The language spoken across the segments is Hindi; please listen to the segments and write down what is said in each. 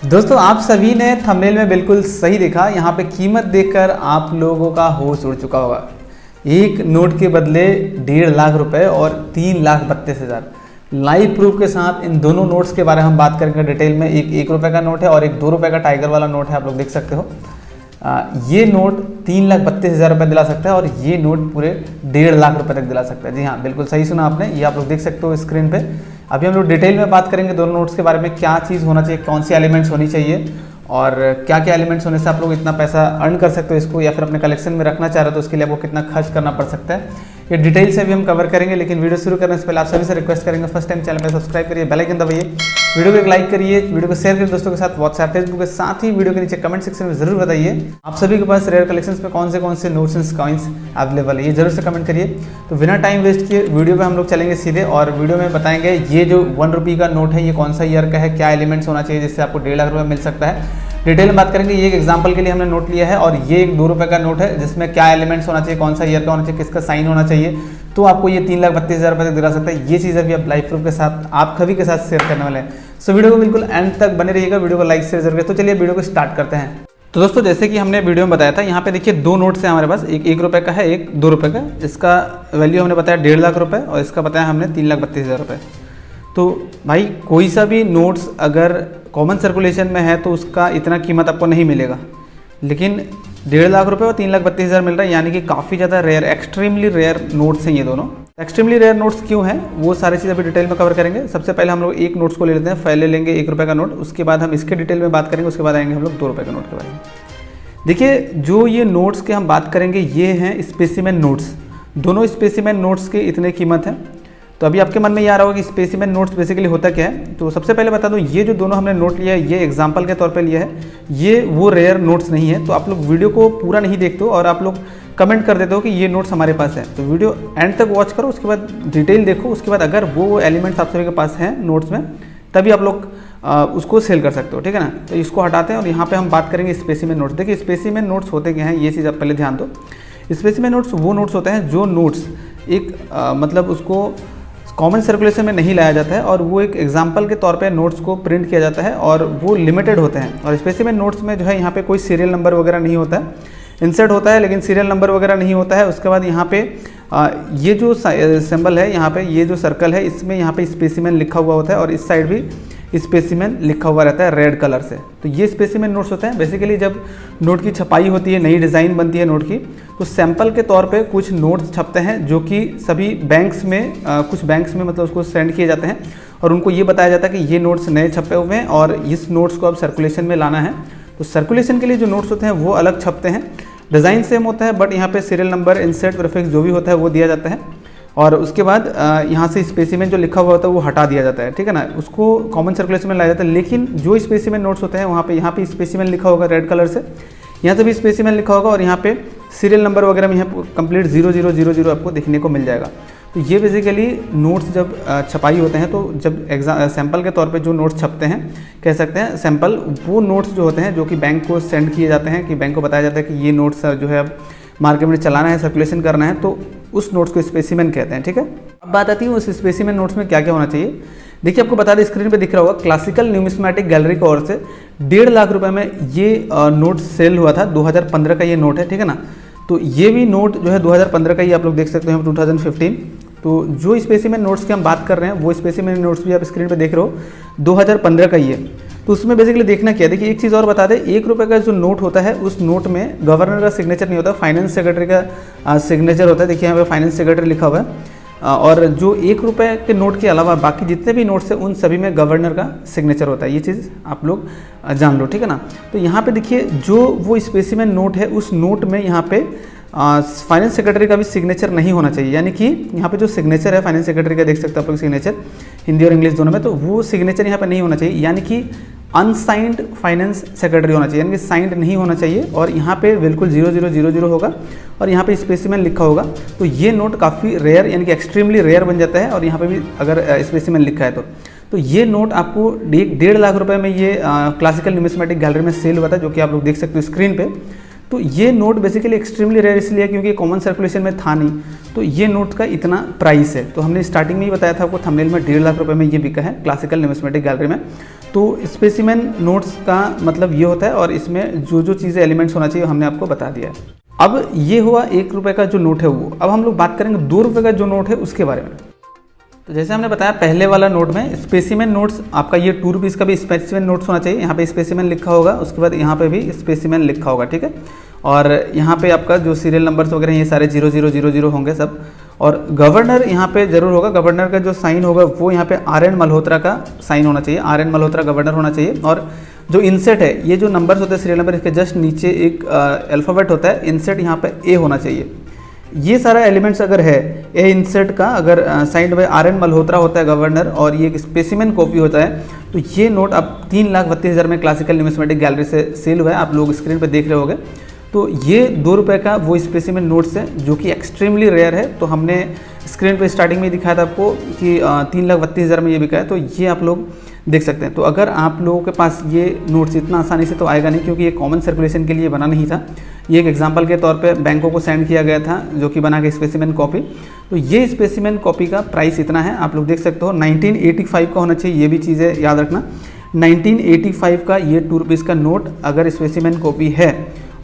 दोस्तों आप सभी ने थंबनेल में बिल्कुल सही देखा। यहाँ पे कीमत देखकर आप लोगों का होश उड़ चुका होगा। एक नोट के बदले 1.5 लाख रुपए और 3,32,000 लाइव प्रूफ के साथ इन दोनों नोट्स के बारे में हम बात करेंगे डिटेल में। एक रुपये का नोट है और एक 2 रुपये का टाइगर वाला नोट है, आप लोग देख सकते हो। ये नोट 3,32,000 रुपये दिला सकता है और ये नोट पूरे 1.5 लाख रुपए तक दिला सकता है। जी हाँ, बिल्कुल सही सुना आपने। ये आप लोग देख सकते हो स्क्रीन पे। अभी हम लोग डिटेल में बात करेंगे दोनों नोट्स के बारे में, क्या चीज़ होना चाहिए, कौन सी एलिमेंट्स होनी चाहिए और क्या क्या एलिमेंट्स होने से आप लोग इतना पैसा अर्न कर सकते हो इसको, या फिर अपने कलेक्शन में रखना चाह रहे हो तो उसके लिए आपको कितना खर्च करना पड़ सकता है। ये डिटेल से भी हम कवर करेंगे। लेकिन वीडियो शुरू करने से पहले आप सभी से रिक्वेस्ट करेंगे, फर्स्ट टाइम चैनल में सब्सक्राइब करिए, बेल आइकन दबाइए, वीडियो को एक लाइक करिए, वीडियो को शेयर करिए दोस्तों के साथ, व्हाट्सएप फेसबुक के साथ ही वीडियो के नीचे कमेंट सेक्शन में जरूर बताइए आप सभी के पास रेयर कलेक्शंस में कौन से नोट्स एंड कॉइन्स अवेलेबल है, ये जरूर से कमेंट करिए। तो बिना टाइम वेस्ट किए वीडियो पे हम लोग चलेंगे सीधे और वीडियो में बताएंगे ये जो 1 रुपये का नोट है ये कौन सा ईयर का है, क्या एलिमेंट्स होना चाहिए जिससे आपको 1.5 लाख रुपये मिल सकता है। डिटेल में बात करेंगे। ये एक एग्जांपल के लिए हमने नोट लिया है और ये एक 2 रुपये का नोट है जिसमें क्या एलिमेंट्स होना चाहिए, कौन सा ईयर का होना चाहिए, किसका साइन होना चाहिए, तो आपको ये 3,32,000 रुपये तक दिला सकता है। ये चीज़ अभी आप लाइव प्रूफ के साथ आप सभी के साथ शेयर करने वाले हैं। सो वीडियो को बिल्कुल एंड तक बने रहिएगा, वीडियो को लाइक शेयर जरूर करें। तो चलिए वीडियो को स्टार्ट करते हैं। तो दोस्तों जैसे कि हमने वीडियो में बताया था, यहाँ पे देखिए 2 नोट्स हैं हमारे पास, एक 1 रुपये का है, एक 2 रुपये का। इसका वैल्यू हमने बताया 1.5 लाख रुपये और इसका बताया हमने 3,32,000 रुपये। तो भाई कोई सा भी नोट्स अगर कॉमन सर्कुलेशन में है तो उसका इतना कीमत आपको नहीं मिलेगा, लेकिन 1.5 लाख रुपए और 3,32,000 मिल रहा है, यानी कि काफ़ी ज़्यादा रेयर, एक्सट्रीमली रेयर नोट्स हैं ये दोनों। एक्सट्रीमली रेयर नोट्स क्यों हैं वो सारी चीज़ अभी डिटेल में कवर करेंगे। सबसे पहले हम लोग एक नोट्स को ले लेते हैं, पहले लेंगे 1 रुपये का नोट, उसके बाद हम इसके डिटेल में बात करेंगे, उसके बाद आएंगे हम लोग 2 रुपये का नोट के बारे में। देखिए जो ये नोट्स के हम बात करेंगे ये हैं स्पेसिमेन नोट्स। दोनों स्पेसिमेन नोट्स के इतने कीमत है। तो अभी आपके मन में ये आ रहा होगा कि स्पेसिमेन नोट्स बेसिकली होता क्या है। तो सबसे पहले बता दूं, ये जो दोनों हमने नोट लिया है ये एग्जांपल के तौर पे लिया है, ये वो रेयर नोट्स नहीं है। तो आप लोग वीडियो को पूरा नहीं देखते हो और आप लोग कमेंट कर देते हो कि ये नोट्स हमारे पास है। तो वीडियो एंड तक वॉच करो, उसके बाद डिटेल देखो, उसके बाद अगर वो एलिमेंट्स आप सभी के पास हैं नोट्स में तभी आप लोग उसको सेल कर सकते हो, ठीक है ना। तो इसको हटाते हैं और यहाँ पर हम बात करेंगे स्पेसिमेन नोट्स। देखिए स्पेसिमेन नोट्स होते क्या हैं ये चीज़ आप पहले ध्यान दो। स्पेसिमेन नोट्स वो नोट्स होते हैं जो नोट्स एक मतलब उसको कॉमन सर्कुलेशन में नहीं लाया जाता है और वो एक एग्जाम्पल के तौर पे नोट्स को प्रिंट किया जाता है और वो लिमिटेड होते हैं। और स्पेसिमेन नोट्स में जो है यहाँ पे कोई सीरियल नंबर वगैरह नहीं होता है, इंसर्ट होता है लेकिन सीरियल नंबर वगैरह नहीं होता है। उसके बाद यहाँ पे ये जो सिंबल है यहाँ पे, ये जो सर्कल है इसमें यहाँ पे स्पेसिमेन लिखा हुआ होता है और इस साइड भी स्पेसिमेन लिखा हुआ रहता है रेड कलर से। तो ये स्पेसिमेन नोट्स होते हैं। बेसिकली जब नोट की छपाई होती है, नई डिज़ाइन बनती है नोट की, तो सैंपल के तौर पे कुछ नोट्स छपते हैं जो कि सभी बैंक्स में कुछ बैंक्स में मतलब उसको सेंड किए जाते हैं और उनको ये बताया जाता है कि ये नोट्स नए छपे हुए हैं और इस नोट्स को अब सर्कुलेशन में लाना है। तो सर्कुलेशन के लिए जो नोट्स होते हैं वो अलग छपते हैं, डिज़ाइन सेम होता है बट यहाँ पे सीरियल नंबर, इंसर्ट, प्रीफिक्स जो भी होता है वो दिया जाता है और उसके बाद यहाँ से स्पेसिमेन जो लिखा हुआ होता है वो हटा दिया जाता है, ठीक है ना। उसको कॉमन सर्कुलेशन में लाया जाता है। लेकिन जो स्पेसिमेन नोट्स होते हैं वहाँ पे यहाँ पे स्पेसिमेन लिखा होगा रेड कलर से, यहाँ से भी स्पेसिमेन लिखा होगा और यहाँ पे सीरियल नंबर वगैरह में यहाँ कंप्लीट 0000 आपको देखने को मिल जाएगा। तो ये बेसिकली नोट्स जब छपाई होते हैं तो जब सैंपल के तौर पे जो नोट्स छपते हैं, कह सकते हैं सैंपल, वो नोट्स जो होते हैं जो कि बैंक को सेंड किए जाते हैं, कि बैंक को बताया जाता है कि ये नोट्स जो है अब मार्केट में चलाना है, सर्कुलेशन करना है, तो उस नोट्स को स्पेसिमेन कहते हैं, ठीक है। अब बात आती है उस स्पेसिमेन नोट्स में क्या क्या होना चाहिए। देखिए आपको बता दें, स्क्रीन पे दिख रहा होगा, क्लासिकल न्यूमिस्मेटिक गैलरी की ओर से 1.5 लाख रुपए में ये नोट सेल हुआ था। 2015 का ये नोट है, ठीक है ना। तो ये भी नोट जो है 2015 का ही आप लोग देख सकते हैं, 2015। तो जो स्पेसिमेन नोट्स की हम बात कर रहे हैं वो स्पेसिमेन नोट्स भी आप स्क्रीन पे देख रहे हो 2015 का ही है। तो उसमें बेसिकली देखना क्या है, देखिए एक चीज़ और बता दें, 1 रुपये का जो नोट होता है उस नोट में गवर्नर का सिग्नेचर नहीं होता, फाइनेंस सेक्रेटरी का सिग्नेचर होता है। देखिए यहाँ पे फाइनेंस सेक्रेटरी लिखा हुआ है और जो 1 रुपये के नोट के अलावा बाकी जितने भी नोट्स हैं उन सभी में गवर्नर का सिग्नेचर होता है। ये चीज़ आप लोग जान लो, ठीक है ना। तो यहाँ पे देखिए जो वो स्पेसिमेन नोट है उस नोट में यहाँ पे फाइनेंस सेक्रेटरी का भी सिग्नेचर नहीं होना चाहिए, यानी कि यहाँ पे जो सिग्नेचर है फाइनेंस सेक्रेटरी का देख सकते हो आप लोग सिग्नेचर, हिंदी और इंग्लिश दोनों में, तो वो सिग्नेचर यहाँ पे नहीं होना चाहिए, यानी कि अनसाइंड फाइनेंस सेक्रेटरी होना चाहिए, यानी कि साइंड नहीं होना चाहिए। और यहाँ पे बिल्कुल 0000 होगा और यहाँ पे स्पेसिमेन लिखा होगा। तो ये नोट काफ़ी रेयर यानी कि एक्सट्रीमली रेयर बन जाता है और यहाँ पे भी अगर स्पेसिमेन लिखा है तो ये नोट आपको 1.5 लाख रुपए में ये क्लासिकल न्यूमिस्मेटिक गैलरी में सेल हुआ था, जो कि आप लोग देख सकते हो स्क्रीन पे। तो ये नोट बेसिकली एक्सट्रीमली रेयर इसलिए क्योंकि कॉमन सर्कुलेशन में था नहीं, तो ये नोट का इतना प्राइस है। तो हमने स्टार्टिंग में ही बताया था आपको थंबनेल में 1.5 लाख रुपए में ये बिका है क्लासिकल न्यूमिस्मेटिक गैलरी में। तो स्पेसिमेन नोट्स का मतलब ये होता है और इसमें जो जो चीज़ें एलिमेंट्स होना चाहिए हमने आपको बता दिया है। अब ये हुआ 1 रुपये का जो नोट है वो। अब हम लोग बात करेंगे 2 रुपये का जो नोट है उसके बारे में। तो जैसे हमने बताया पहले वाला नोट में स्पेसिमेन नोट्स आपका ये 2 रुपीज़ का भी स्पेसिमेन नोट्स होना चाहिए। यहाँ पे स्पेसिमेन लिखा होगा, उसके बाद यहाँ पे भी स्पेसिमेन लिखा होगा, ठीक है। और यहाँ पे आपका जो सीरियल नंबर्स वगैरह ये सारे 0000 होंगे सब। और गवर्नर यहाँ पे जरूर होगा, गवर्नर का जो साइन होगा वो यहाँ पे RN मल्होत्रा का साइन होना चाहिए, RN मल्होत्रा गवर्नर होना चाहिए। और जो इंसेट है, ये जो नंबर्स होते हैं सीरियल नंबर, इसके जस्ट नीचे एक अल्फ़ाबेट होता है, इंसेट यहाँ पे A होना चाहिए। ये सारा एलिमेंट्स अगर है, ए इंसेट का अगर साइड में RN मल्होत्रा होता है गवर्नर और ये एक स्पेसिमेन कॉपी होता है, तो ये नोट अब 3,32,000 में क्लासिकल न्यूमिस्मेटिक गैलरी से सेल हुआ है। आप लोग स्क्रीन पे देख रहे होंगे। तो ये 2 रुपये का वो स्पेसिमेन नोट्स है जो कि एक्सट्रीमली रेयर है। तो हमने स्क्रीन पे स्टार्टिंग में दिखाया था आपको कि 3,32,000 में ये बिका है, तो ये आप लोग देख सकते हैं। तो अगर आप लोगों के पास ये नोट्स इतना आसानी से तो आएगा नहीं, क्योंकि ये कॉमन सर्कुलेशन के लिए बना नहीं था। ये एक एग्जांपल के तौर पे बैंकों को सेंड किया गया था जो कि बना के स्पेसिमेन कॉपी। तो ये स्पेसिमेन कॉपी का प्राइस इतना है, आप लोग देख सकते हो। 1985 का होना चाहिए, ये भी चीज़ें याद रखना। 1985 का ये 2 रुपीज़ का नोट अगर स्पेसिमेन कॉपी है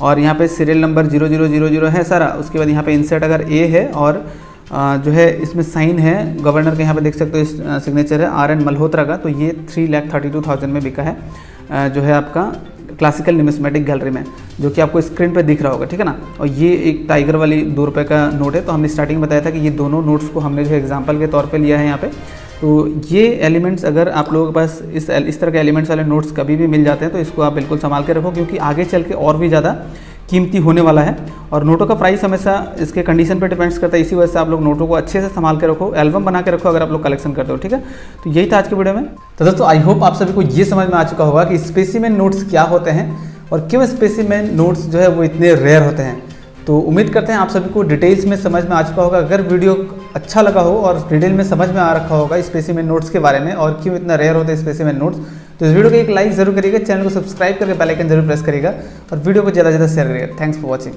और यहाँ पे सीरियल नंबर 0000 है सारा, उसके बाद यहाँ पे इंसर्ट अगर A है और जो है इसमें साइन है गवर्नर के, यहाँ पे देख सकते हो सिग्नेचर है RN मल्होत्रा का, तो ये 3,32,000 में बिका है जो है आपका क्लासिकल न्यूमिस्मेटिक गैलरी में, जो कि आपको स्क्रीन पे दिख रहा होगा, ठीक है ना। और ये एक टाइगर वाली 2 रुपये का नोट है। तो हमने स्टार्टिंग में बताया था कि ये दोनों नोट्स को हमने जो एग्जाम्पल के तौर पे लिया है यहाँ पे। तो ये एलिमेंट्स अगर आप लोगों के पास इस तरह के एलिमेंट्स वाले नोट्स कभी भी मिल जाते हैं तो इसको आप बिल्कुल संभाल के रखो, क्योंकि आगे चल के और भी ज़्यादा कीमती होने वाला है। और नोटों का प्राइस हमेशा इसके कंडीशन पर डिपेंड्स करता है, इसी वजह से आप लोग नोटों को अच्छे से संभाल के रखो, एल्बम बना के रखो अगर आप लोग कलेक्शन करते हो, ठीक है। तो यही था आज के वीडियो में। तो दोस्तों आई होप आप सभी को ये समझ में आ चुका होगा कि स्पेसिमेन नोट्स क्या होते हैं और क्यों स्पेसिमेन नोट्स जो है वो इतने रेयर होते हैं। तो उम्मीद करते हैं आप सभी को डिटेल्स में समझ में आ चुका होगा। अगर वीडियो अच्छा लगा हो और डिटेल में समझ में आ रखा होगा स्पेसिमेन नोट्स के बारे में और क्यों इतना रेयर होते हैं स्पेसिमेन नोट्स, तो इस वीडियो को एक लाइक जरूर करिएगा, चैनल को सब्सक्राइब करके बेल आइकन जरूर प्रेस करिएगा और वीडियो को ज़्यादा से ज़्यादा शेयर करिएगा। Thanks for watching.